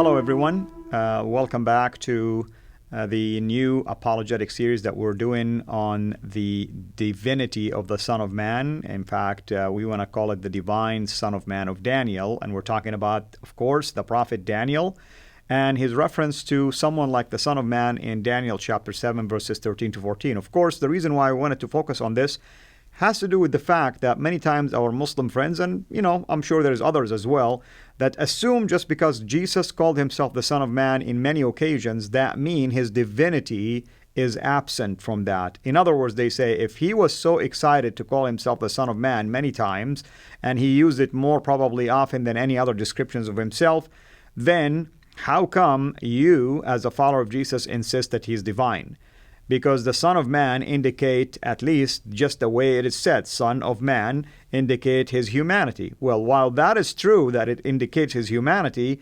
Hello, everyone. Welcome back to the new apologetic series that we're doing on the divinity of the Son of Man. In fact, we want to call it the divine Son of Man of Daniel. And we're talking about, of course, the prophet Daniel and his reference to someone like the Son of Man in Daniel chapter 7, verses 13 to 14. Of course, the reason why I wanted to focus on this has to do with the fact that many times our Muslim friends, and I'm sure there's others as well, that assume just because Jesus called himself the Son of Man in many occasions, that mean his divinity is absent from that. In other words, they say if he was so excited to call himself the Son of Man many times, and he used it more probably often than any other descriptions of himself, then how come you, as a follower of Jesus, insist that he's divine? Because the Son of Man indicate, at least just the way it is said, Son of Man, indicate his humanity. Well, while that is true, that it indicates his humanity,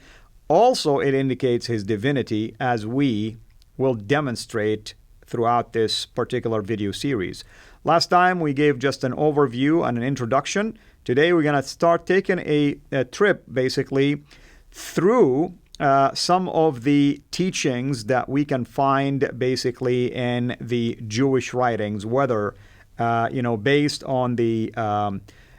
also it indicates his divinity, as we will demonstrate throughout this particular video series. Last time we gave just an overview and an introduction. Today we're going to start taking a trip, basically, through some of the teachings that we can find basically in the Jewish writings, whether based on the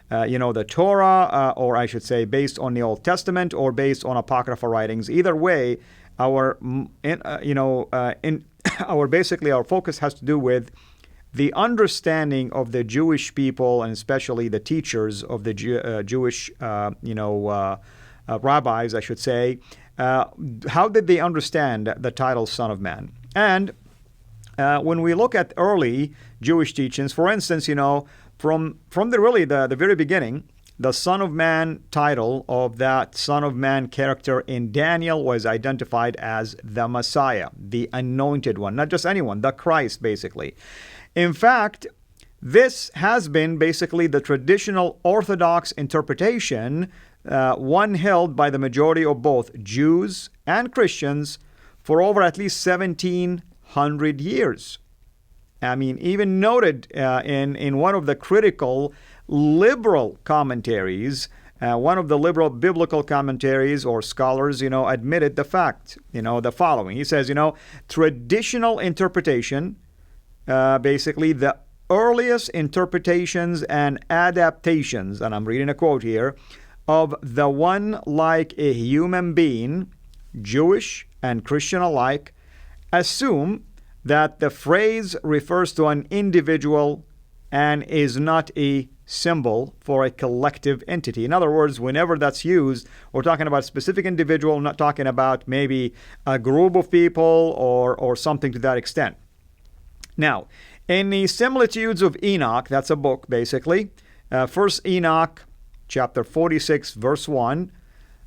the Torah, or I should say based on the Old Testament, or based on apocryphal writings. Either way, our focus has to do with the understanding of the Jewish people, and especially the teachers of the Jewish rabbis, I should say. How did they understand the title Son of Man? And when we look at early Jewish teachings, for instance, from the very beginning, the Son of Man title of that Son of Man character in Daniel was identified as the Messiah, the Anointed One, not just anyone, the Christ, basically. In fact, this has been basically the traditional Orthodox interpretation, one held by the majority of both Jews and Christians for over at least 1,700 years. I mean, even noted in one of the critical liberal commentaries, one of the liberal biblical commentaries or scholars, admitted the fact, the following. He says, traditional interpretation, basically the earliest interpretations and adaptations, and I'm reading a quote here, of the one like a human being, Jewish and Christian alike, assume that the phrase refers to an individual and is not a symbol for a collective entity. In other words, whenever that's used, we're talking about a specific individual, not talking about maybe a group of people or something to that extent. Now, in the Similitudes of Enoch, that's a book basically, First Enoch, chapter 46, verse 1,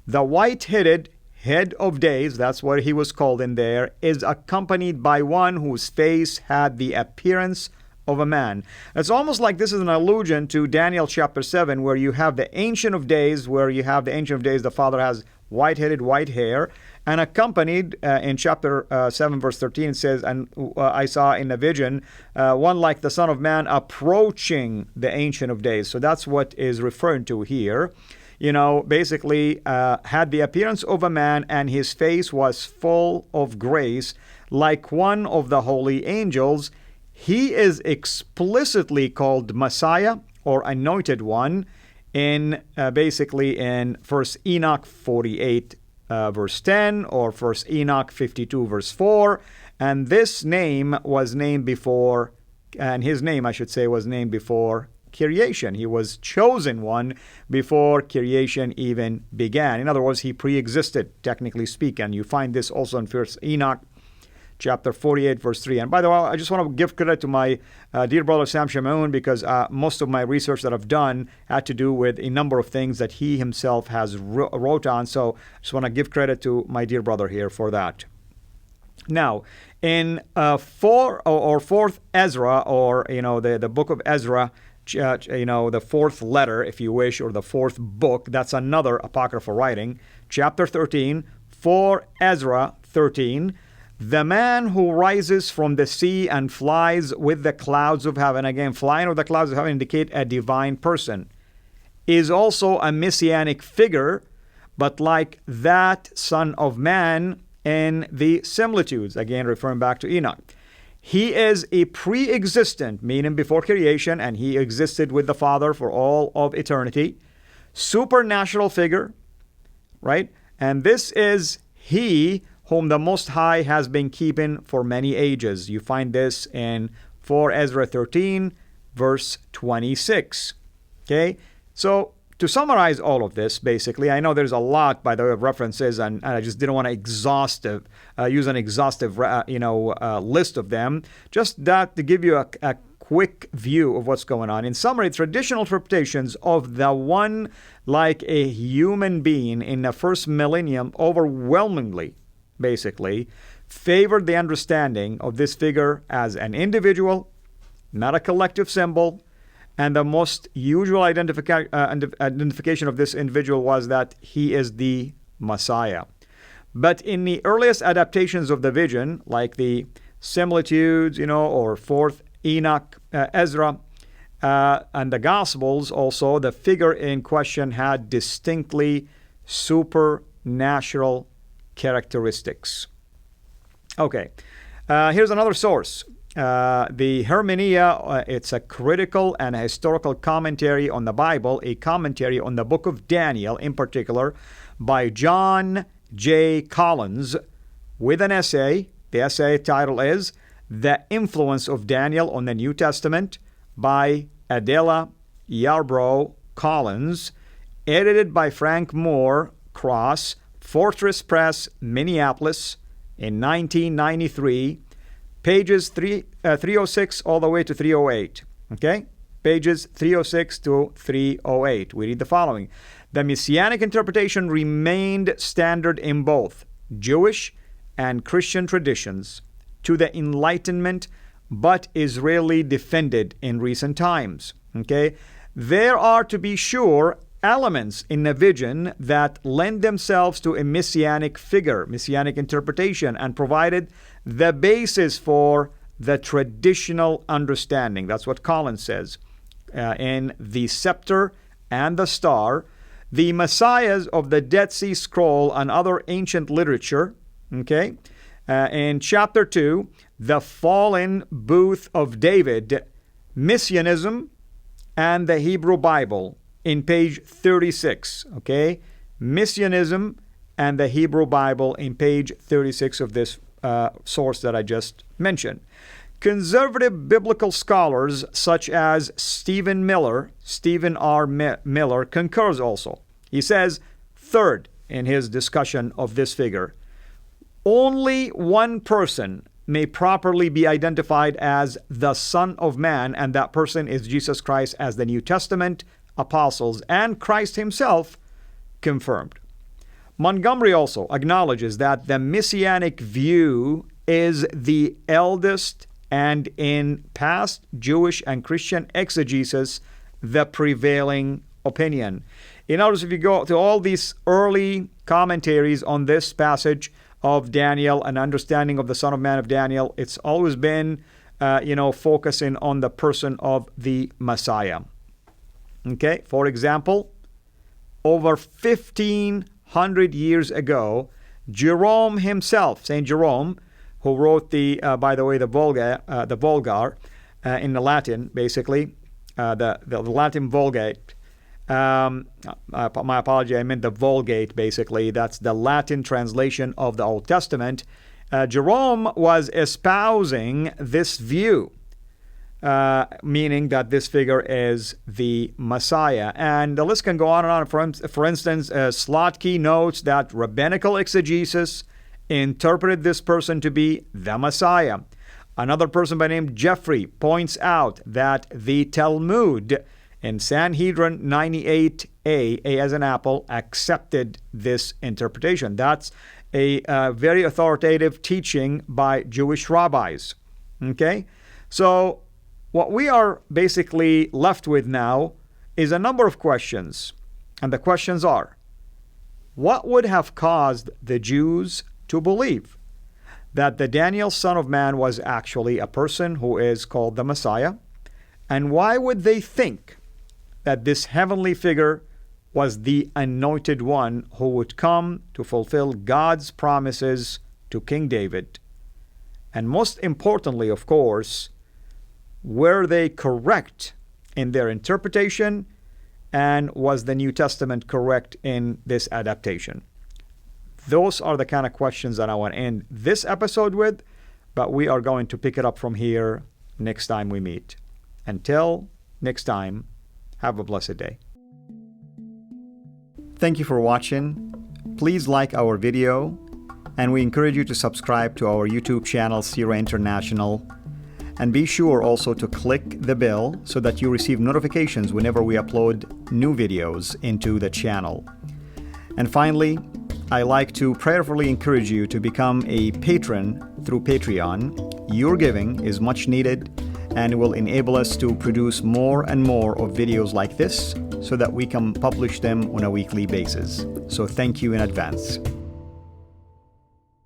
the white-headed head of days, that's what he was called in there, is accompanied by one whose face had the appearance of a man. It's almost like this is an allusion to Daniel chapter 7, where you have the Ancient of Days, the Father has white-headed, white hair, and accompanied in chapter 7, verse 13, it says, and I saw in a vision one like the Son of Man approaching the Ancient of Days. So that's what is referred to here. Basically had the appearance of a man, and his face was full of grace, like one of the holy angels. He is explicitly called Messiah or Anointed One in basically in First Enoch 48 verse 10, or First Enoch 52 verse 4, and this name was named before, and his name, I should say, was named before creation. He was chosen one before creation even began. In other words, he pre-existed, technically speaking. You find this also in First Enoch chapter 48, verse 3. And by the way, I just want to give credit to my dear brother Sam Shamaun, because most of my research that I've done had to do with a number of things that he himself has wrote on. So I just want to give credit to my dear brother here for that. Now, in fourth Ezra, or the book of Ezra, the fourth letter, if you wish, or the fourth book, that's another apocryphal writing, chapter 13, 4 Ezra 13, the man who rises from the sea and flies with the clouds of heaven, again, flying with the clouds of heaven indicate a divine person, is also a messianic figure, but like that Son of Man in the similitudes, again referring back to Enoch. He is a pre-existent, meaning before creation, and he existed with the Father for all of eternity, supernatural figure, right? And this is he whom the Most High has been keeping for many ages. You find this in 4 Ezra 13, verse 26. Okay? So, to summarize all of this, basically, I know there's a lot, by the way, of references, and I just didn't want to use an exhaustive, list of them. Just that to give you a quick view of what's going on. In summary, traditional interpretations of the one like a human being in the first millennium overwhelmingly, basically, favored the understanding of this figure as an individual, not a collective symbol, and the most usual identification of this individual was that he is the Messiah. But in the earliest adaptations of the vision, like the similitudes, or 4th Enoch, Ezra, and the Gospels also, the figure in question had distinctly supernatural characteristics. Okay, here's another source. The Hermenea, it's a critical and a historical commentary on the Bible, a commentary on the book of Daniel in particular, by John J. Collins, with an essay. The essay title is The Influence of Daniel on the New Testament, by Adela Yarbrough Collins, edited by Frank Moore Cross, Fortress Press, Minneapolis, in 1993. Pages 306 all the way to 308. Okay? Pages 306 to 308. We read the following. The Messianic interpretation remained standard in both Jewish and Christian traditions to the Enlightenment, but is rarely defended in recent times. Okay? There are, to be sure, elements in the vision that lend themselves to a messianic figure, messianic interpretation, and provided the basis for the traditional understanding. That's what Collins says. In The Scepter and the Star, the messiahs of the Dead Sea Scroll and other ancient literature, okay? In chapter 2, the fallen booth of David, Messianism, and the Hebrew Bible, in page 36, okay? Messianism and the Hebrew Bible in page 36 of this source that I just mentioned. Conservative biblical scholars such as Stephen R. Miller, concurs also. He says, third, in his discussion of this figure, only one person may properly be identified as the Son of Man, and that person is Jesus Christ, as the New Testament, apostles, and Christ himself confirmed. Montgomery also acknowledges that the messianic view is the eldest and in past Jewish and Christian exegesis, the prevailing opinion. In other words, if you go to all these early commentaries on this passage of Daniel and understanding of the Son of Man of Daniel, it's always been, focusing on the person of the Messiah. Okay, for example, over 1,500 years ago, Jerome himself, Saint Jerome, who wrote the Vulgate in the Latin, basically, the Latin Vulgate. My apology, I meant the Vulgate, basically. That's the Latin translation of the Old Testament. Jerome was espousing this view, meaning that this figure is the Messiah. And the list can go on and on. For instance, Slotky notes that rabbinical exegesis interpreted this person to be the Messiah. Another person by name Jeffrey points out that the Talmud in Sanhedrin 98a, A as an apple, accepted this interpretation. That's a very authoritative teaching by Jewish rabbis. Okay? So what we are basically left with now is a number of questions. And the questions are, what would have caused the Jews to believe that the Daniel Son of Man was actually a person who is called the Messiah? And why would they think that this heavenly figure was the anointed one who would come to fulfill God's promises to King David. And most importantly, of course, were they correct in their interpretation, and was the New Testament correct in this adaptation? Those are the kind of questions that I want to end this episode with, but we are going to pick it up from here next time we meet. Until next time, have a blessed day. Thank you for watching. Please like our video, and we encourage you to subscribe to our YouTube channel, CIRA International. And be sure also to click the bell so that you receive notifications whenever we upload new videos into the channel. And finally, I like to prayerfully encourage you to become a patron through Patreon. Your giving is much needed and will enable us to produce more and more of videos like this so that we can publish them on a weekly basis. So thank you in advance.